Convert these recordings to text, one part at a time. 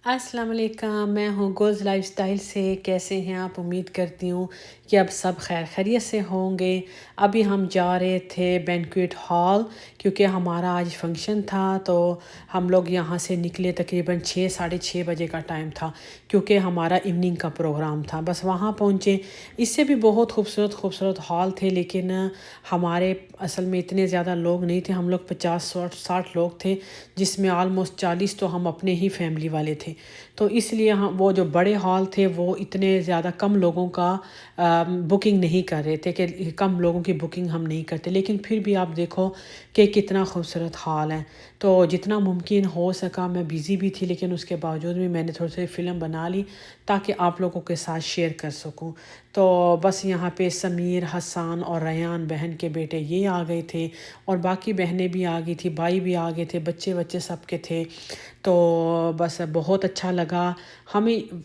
अस्सलाम वालेकुम, मैं हूँ गोज़ लाइफ़स्टाइल से। कैसे हैं आप? उम्मीद करती हूँ कि आप सब खैर खैरियत से होंगे। अभी हम जा रहे थे बैंक्वेट हॉल क्योंकि हमारा आज फंक्शन था, तो हम लोग यहाँ से निकले तकरीबन 6 साढ़े 6 बजे का टाइम था क्योंकि हमारा इवनिंग का प्रोग्राम था। बस वहाँ पहुँचे, इससे भी बहुत खूबसूरत खूबसूरत हॉल थे, लेकिन हमारे असल में इतने ज़्यादा लोग नहीं थे। हम लोग 50-60 लोग थे, जिसमें आलमोस्ट 40 तो हम अपने ही फैमिली वाले थे। तो इसलिए हम वो जो बड़े हॉल थे वो इतने ज़्यादा कम लोगों का बुकिंग नहीं कर रहे थे कि कम लोगों की बुकिंग हम नहीं करते। लेकिन फिर भी आप देखो कि कितना खूबसूरत हॉल है। तो जितना मुमकिन हो सका, मैं बिज़ी भी थी लेकिन उसके बावजूद भी मैंने थोड़ी सी फ़िल्म बना ली ताकि आप लोगों के साथ शेयर कर सकूं। तो बस यहाँ पे समीर, हसन और रयान बहन के बेटे ये आ गए थे, और बाकी बहनें भी आ गई थी, भाई भी आ गए थे, बच्चे बच्चे सब के थे। तो बस बहुत अच्छा लगा हमें।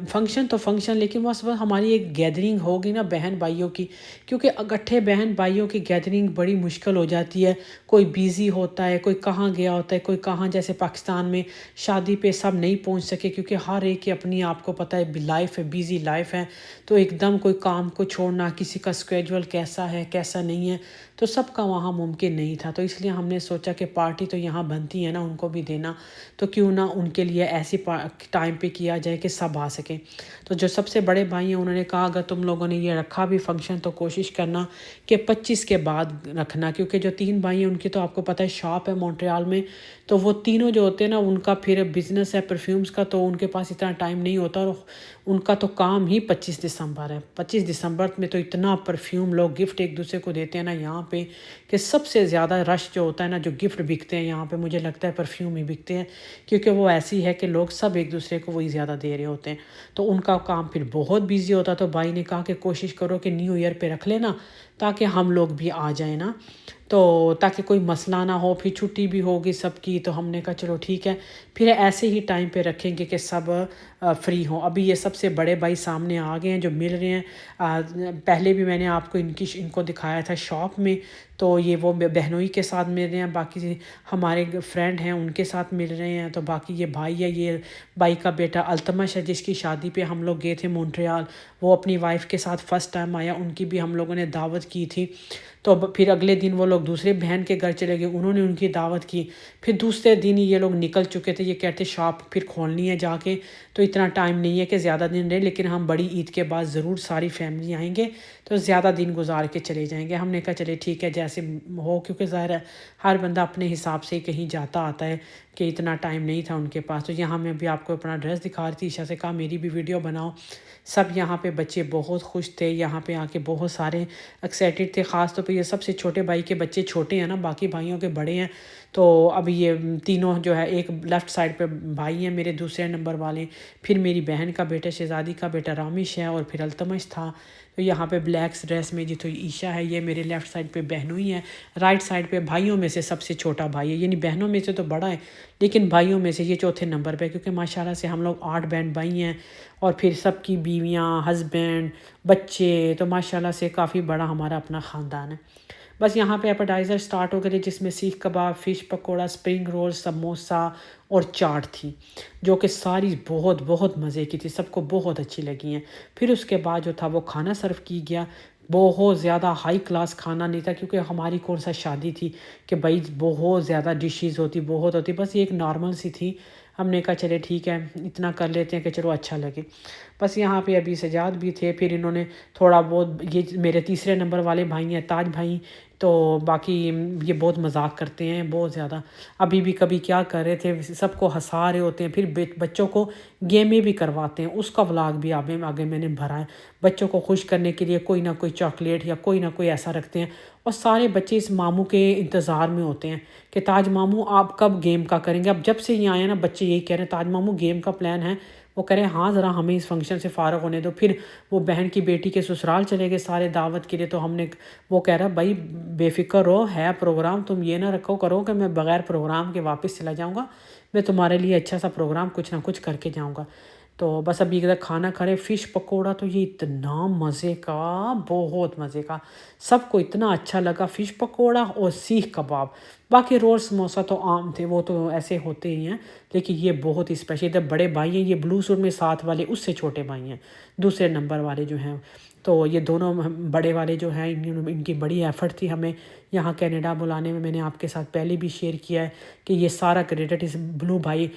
फ़ंक्शन तो फ़ंक्शन, लेकिन बस हमारी एक गैदरिंग होगी ना बहन भाइयों की, क्योंकि इकट्ठे बहन भाइयों की गैदरिंग बड़ी मुश्किल हो जाती है। कोई बिज़ी होता है, कोई कहाँ गया होता है, कोई कहाँ, जैसे पाकिस्तान में शादी पे सब नहीं पहुंच सके क्योंकि हर एक की अपनी, आपको पता है, लाइफ है, बिज़ी लाइफ है। तो एकदम कोई काम को छोड़ना, किसी का स्केड्यूल कैसा है कैसा नहीं है, तो सबका वहाँ मुमकिन नहीं था। तो इसलिए हमने सोचा कि पार्टी तो यहाँ बनती है ना, उनको भी देना, तो क्यों ना उनके लिए ऐसी टाइम पे किया जाए कि सब आ सकें। तो जो सबसे बड़े भाई हैं उन्होंने कहा अगर तुम लोगों ने ये रखा भी फंक्शन तो कोशिश करना कि 25 के बाद रखना, क्योंकि जो 3 भाई हैं उनकी तो आपको पता है शॉप है मॉन्ट्रियल में। तो वो तीनों जो होते हैं ना, उनका फिर बिज़नेस है परफ्यूम्स का, तो उनके पास इतना टाइम नहीं होता, और उनका तो काम ही 25 दिसंबर है। 25 दिसंबर में तो इतना परफ्यूम लोग गिफ्ट एक दूसरे को देते हैं ना यहाँ पे, कि सबसे ज़्यादा रश जो होता है ना, जो गिफ्ट बिकते हैं यहाँ पे, मुझे लगता है परफ्यूम ही बिकते हैं, क्योंकि वो ऐसी है कि लोग सब एक दूसरे को वही ज़्यादा दे रहे होते हैं। तो उनका काम फिर बहुत बिजी होता। तो भाई ने कहा कि कोशिश करो कि न्यू ईयर पे रख लेना ताकि हम लोग भी आ जाए ना, तो ताकि कोई मसला ना हो, फिर छुट्टी भी होगी सबकी। तो हमने कहा चलो ठीक है, फिर ऐसे ही टाइम पे रखेंगे कि सब फ्री हों। अभी ये सबसे बड़े भाई सामने आ गए हैं जो मिल रहे हैं। पहले भी मैंने आपको इनको दिखाया था शॉप में, तो ये वो बहनोई के साथ मिल रहे हैं, बाकी हमारे फ्रेंड हैं उनके साथ मिल रहे हैं। तो बाकी ये भाई है, ये भाई का बेटा अल्तमश है जिसकी शादी पे हम लोग गए थे मॉन्ट्रियल। वो अपनी वाइफ के साथ फ़र्स्ट टाइम आया, उनकी भी हम लोगों ने दावत की थी। तो फिर अगले दिन वो लोग दूसरे बहन के घर चले गए, उन्होंने उनकी दावत की। फिर दूसरे दिन ही ये लोग निकल चुके थे, ये कहते शॉप फिर खोलनी है जाके, तो इतना टाइम नहीं है कि ज़्यादा दिन रहे, लेकिन हम बड़ी ईद के बाद ज़रूर सारी फैमिली आएंगे, तो ज़्यादा दिन गुजार के चले जाएंगे। हमने कहा चले ठीक है जैसे हो, क्योंकि ज़ाहिर है हर बंदा अपने हिसाब से कहीं जाता आता है, कि इतना टाइम नहीं था उनके पास। तो यहाँ मैं भी आपको अपना ड्रेस दिखा रही थी, ईशा से कहा मेरी भी वीडियो बनाओ। सब यहाँ पे बच्चे बहुत खुश थे, यहाँ पे आके बहुत सारे एक्साइटेड थे। ख़ास तौर पे ये सबसे छोटे भाई के बच्चे छोटे हैं ना, बाकी भाइयों के बड़े हैं। तो अभी ये तीनों जो है, एक लेफ़्ट साइड पे भाई हैं मेरे दूसरे नंबर वाले, फिर मेरी बहन का बेटा शहज़ादी का बेटा रामिश है, और फिर अल्तमश था। तो यहाँ पे ब्लैक ड्रेस में जी तो ईशा है, ये मेरे लेफ़्ट साइड पे बहनोई है, राइट साइड पे भाइयों में से सबसे छोटा भाई है, यानी बहनों में से तो बड़ा है लेकिन भाइयों में से ये चौथे नंबर पे, क्योंकि माशाल्लाह से हम लोग 8 बहन भाई हैं, और फिर सबकी बीवियाँ, हस्बैंड, बच्चे, तो माशाल्लाह से काफ़ी बड़ा हमारा अपना ख़ानदान है। बस यहाँ पे एपेटाइज़र स्टार्ट हो गए थे, जिसमें seekh kebab, fish pakora, spring roll, samosa और चाट थी, जो कि सारी बहुत बहुत मज़े की थी, सबको बहुत अच्छी लगी हैं। फिर उसके बाद जो था वो खाना सर्व की गया। बहुत ज़्यादा हाई क्लास खाना नहीं था, क्योंकि हमारी कौन सा शादी थी कि भाई बहुत ज़्यादा डिशेस होती, बहुत होती, बस ये एक नॉर्मल सी थी। हमने कहा चले ठीक है इतना कर लेते हैं कि चलो अच्छा लगे। बस यहाँ पे अभी सजाद भी थे, फिर इन्होंने थोड़ा बहुत, ये मेरे तीसरे नंबर वाले भाई हैं ताज भाई, तो बाकी ये बहुत मजाक करते हैं बहुत ज़्यादा। अभी भी कभी क्या कर रहे थे, सबको हंसा रहे होते हैं, फिर बच्चों को गेमें भी करवाते हैं, उसका व्लॉग भी आगे मैंने भरा है। बच्चों को खुश करने के लिए कोई ना कोई चॉकलेट या कोई ना कोई ऐसा रखते हैं, और सारे बच्चे इस मामू के इंतज़ार में होते हैं कि ताज मामू आप कब गेम का करेंगे। अब जब से ये आए ना बच्चे यही कह रहे हैं ताज मामू गेम का प्लान है। वो कह रहे हैं हाँ ज़रा हमें इस फंक्शन से फ़ारग होने दो। फिर वो बहन की बेटी के ससुराल चले गए सारे दावत के लिए, तो हमने, वो कह रहा भाई बेफिक्र रहो, है प्रोग्राम, तुम ये ना रखो करो कि मैं बग़ैर प्रोग्राम के वापस चला जाऊँगा, मैं तुम्हारे लिए अच्छा सा प्रोग्राम कुछ ना कुछ करके जाऊँगा। तो बस अभी इधर खाना खा रहे। फ़िश पकोड़ा तो ये इतना मज़े का, बहुत मज़े का, सबको इतना अच्छा लगा फ़िश पकोड़ा और सीख कबाब। باقی رول سموسا تو عام تھے، وہ تو ایسے ہوتے ہی ہیں، لیکن یہ بہت ہی اسپیشل تھے۔ بڑے بھائی ہیں یہ بلو سوٹ میں، ساتھ والے اس سے چھوٹے بھائی ہیں، دوسرے نمبر والے جو ہیں۔ تو یہ دونوں بڑے والے جو ہیں ان کی بڑی ایفرٹ تھی ہمیں یہاں کینیڈا بلانے میں۔ میں نے آپ کے ساتھ پہلے بھی شیئر کیا ہے کہ یہ سارا کریڈٹ اس بلو بھائی،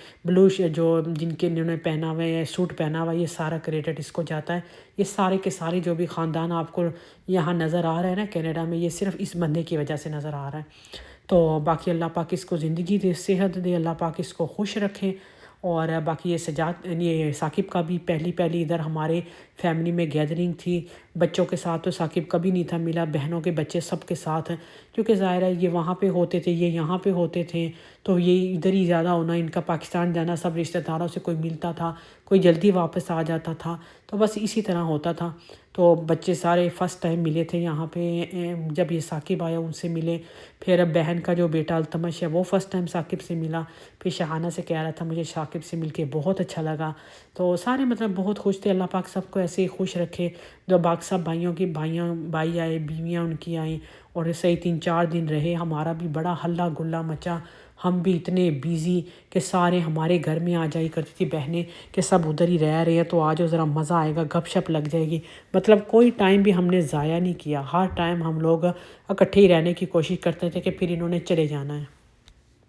جو جن کے انہوں نے پہنا ہوا ہے سوٹ پہنا ہوا ہے، یہ سارا کریڈٹ اس کو جاتا ہے۔ یہ سارے کے سارے جو بھی خاندان آپ کو یہاں نظر آ رہا ہے نا کینیڈا میں، یہ صرف اس بندے کی وجہ سے نظر آ رہا ہے۔ تو باقی اللہ پاک اس کو زندگی دے، صحت دے، اللہ پاک اس کو خوش رکھے۔ اور باقی یہ ثاقب کا بھی پہلی ادھر ہمارے فیملی میں گیدرنگ تھی بچوں کے ساتھ، تو ثاقب کبھی نہیں تھا ملا، بہنوں کے بچے سب کے ساتھ ہیں، کیونکہ ظاہر ہے یہ وہاں پہ ہوتے تھے، یہ یہاں پہ ہوتے تھے، تو یہ ادھر ہی زیادہ ہونا، ان کا پاکستان جانا، سب رشتہ داروں سے کوئی ملتا تھا، کوئی جلدی واپس آ جاتا تھا، تو بس اسی طرح ہوتا تھا۔ تو بچے سارے فرسٹ ٹائم ملے تھے یہاں پہ، جب یہ ثاقب آیا ان سے ملے۔ پھر بہن کا جو بیٹا التمش ہے وہ فرسٹ ٹائم ثاقب سے ملا، پھر شہانہ سے کہہ رہا تھا مجھے ثاقب سے مل کے بہت اچھا لگا۔ تو سارے مطلب بہت خوش تھے، اللہ پاک سب کو ایسے ہی خوش رکھے۔ جو باقی سب بھائیوں کی بھائی آئے، بیویاں ان کی آئیں، اور ایسے ہی 3-4 دن رہے۔ ہمارا بھی بڑا ہلا گلا مچا، ہم بھی اتنے بیزی کہ سارے ہمارے گھر میں آ جائی کرتی تھی بہنیں کہ سب ادھر ہی رہ رہے ہیں، تو آج ذرا مزہ آئے گا، گپ شپ لگ جائے گی۔ مطلب کوئی ٹائم بھی ہم نے ضائع نہیں کیا، ہر ٹائم ہم لوگ اکٹھے ہی رہنے کی کوشش کرتے تھے کہ پھر انہوں نے چلے جانا ہے۔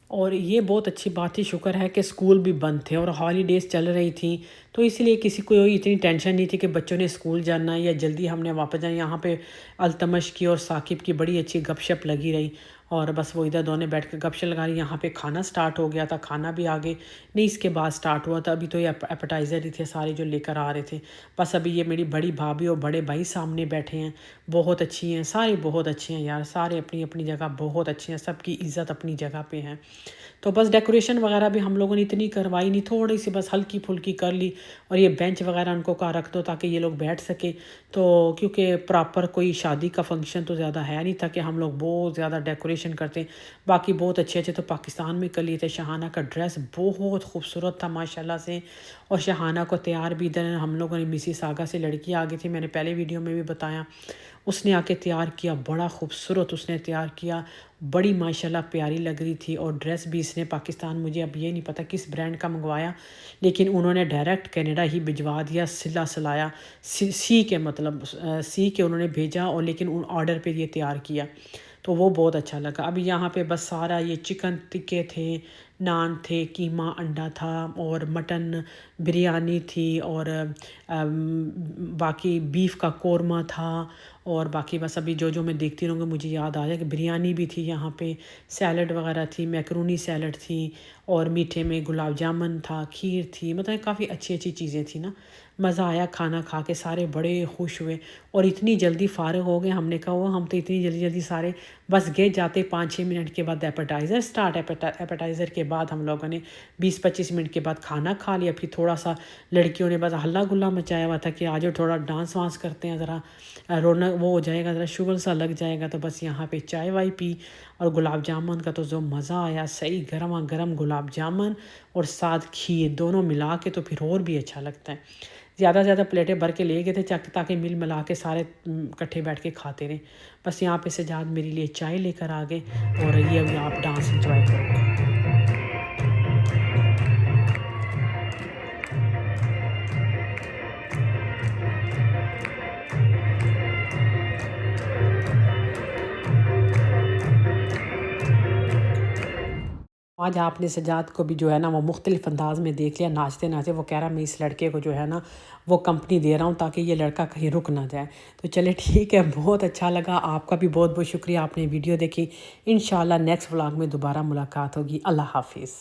اور یہ بہت اچھی بات تھی، شکر ہے کہ اسکول بھی بند تھے اور ہالیڈیز چل رہی تھیں، تو اس لیے کسی کو اتنی ٹینشن نہیں تھی کہ بچوں نے اسکول جانا ہے یا جلدی ہم نے واپس جانا۔ یہاں پہ التمش کی اور ثاقب کی بڑی اچھی گپ شپ لگی رہی، اور بس وہ ادھر دونوں بیٹھ کے گپ شپ لگا رہی۔ یہاں پہ کھانا سٹارٹ ہو گیا تھا، کھانا بھی آگے نہیں اس کے بعد سٹارٹ ہوا تھا، ابھی تو یہ ایپیٹائزر ہی تھے سارے جو لے کر آ رہے تھے۔ بس ابھی یہ میری بڑی بھابھی اور بڑے بھائی سامنے بیٹھے ہیں، بہت اچھی ہیں، سارے بہت اچھے ہیں یار، سارے اپنی اپنی جگہ بہت اچھے ہیں، سب کی عزت اپنی جگہ پہ ہیں۔ تو بس ڈیکوریشن وغیرہ بھی ہم لوگوں نے اتنی کروائی نہیں، تھوڑی سی بس ہلکی پھلکی کر لی، اور یہ بینچ وغیرہ ان کو کہا رکھ دو تاکہ یہ لوگ بیٹھ سکے۔ تو کیونکہ پراپر کوئی شادی کا فنکشن تو زیادہ ہے نہیں تھا کہ ہم لوگ بہت زیادہ ڈیکوریشن کرتے۔ باقی بہت اچھے تو پاکستان میں کر لیے تھے۔ شہانہ کا ڈریس بہت خوبصورت تھا ماشاءاللہ سے، اور شہانہ کو تیار بھی ادھر ہم لوگوں نے میسی ساگا سے لڑکی آ گئی تھی، میں نے پہلے ویڈیو میں بھی بتایا، اس نے آ کے تیار کیا، بڑا خوبصورت اس نے تیار کیا، بڑی ماشاءاللہ پیاری لگ رہی تھی۔ اور ڈریس بھی اس نے پاکستان، مجھے اب یہ نہیں پتہ کس برانڈ کا منگوایا، لیکن انہوں نے ڈائریکٹ کینیڈا ہی بھجوا دیا، سلایا، سی کے مطلب سی کے انہوں نے بھیجا، اور لیکن ان آرڈر پہ یہ تیار کیا، تو وہ بہت اچھا لگا۔ ابھی یہاں پہ بس سارا یہ چکن ٹکے تھے، نان تھے، قیمہ انڈا تھا، اور مٹن بریانی تھی، اور باقی بیف کا قورمہ تھا، اور باقی بس ابھی جو میں دیکھتی رہوں گی مجھے یاد آ جائے کہ بریانی بھی تھی یہاں پہ، سیلڈ وغیرہ تھی، میکرونی سیلڈ تھی، اور میٹھے میں گلاب جامن تھا، کھیر تھی، مطلب کافی اچھی اچھی چیزیں تھیں نا۔ مزہ آیا کھانا کھا کے، سارے بڑے خوش ہوئے، اور اتنی جلدی فارغ ہو گئے۔ ہم نے کہا وہ ہم تو اتنی جلدی سارے بس گئے جاتے 5-6 منٹ کے بعد ایپیٹائزر سٹارٹ، ایپیٹائزر کے بعد ہم لوگوں نے 20-25 منٹ کے بعد کھانا کھا لیا۔ پھر تھوڑا سا لڑکیوں نے بس ہلا گلا مچایا ہوا تھا کہ آج تھوڑا ڈانس وانس کرتے ہیں، ذرا رونق وہ ہو جائے گا، ذرا شغل سا لگ جائے گا۔ تو بس یہاں پہ چائے وائی پی، اور گلاب جامن کا تو جو مزہ آیا، صحیح گرما گرم گلاب جامن اور ساتھ کھیر دونوں ملا کے تو پھر اور بھی اچھا لگتا ہے۔ زیادہ پلیٹیں بھر کے لے گئے تھے تاکہ مل ملا کے سارے اکٹھے بیٹھ کے کھاتے رہیں۔ بس یہاں پہ سجاد میرے لیے چائے لے کر آ گئے، اور یہ ابھی آپ ڈانس انجوائے کرو۔ آج آپ نے سجاد کو بھی جو ہے نا وہ مختلف انداز میں دیکھ لیا، ناچتے ناچتے، وہ کہہ رہا میں اس لڑکے کو جو ہے نا وہ کمپنی دے رہا ہوں تاکہ یہ لڑکا کہیں رک نہ جائے۔ تو چلے ٹھیک ہے، بہت اچھا لگا، آپ کا بھی بہت بہت شکریہ، آپ نے ویڈیو دیکھی۔ انشاءاللہ نیکسٹ ولاگ میں دوبارہ ملاقات ہوگی۔ اللہ حافظ۔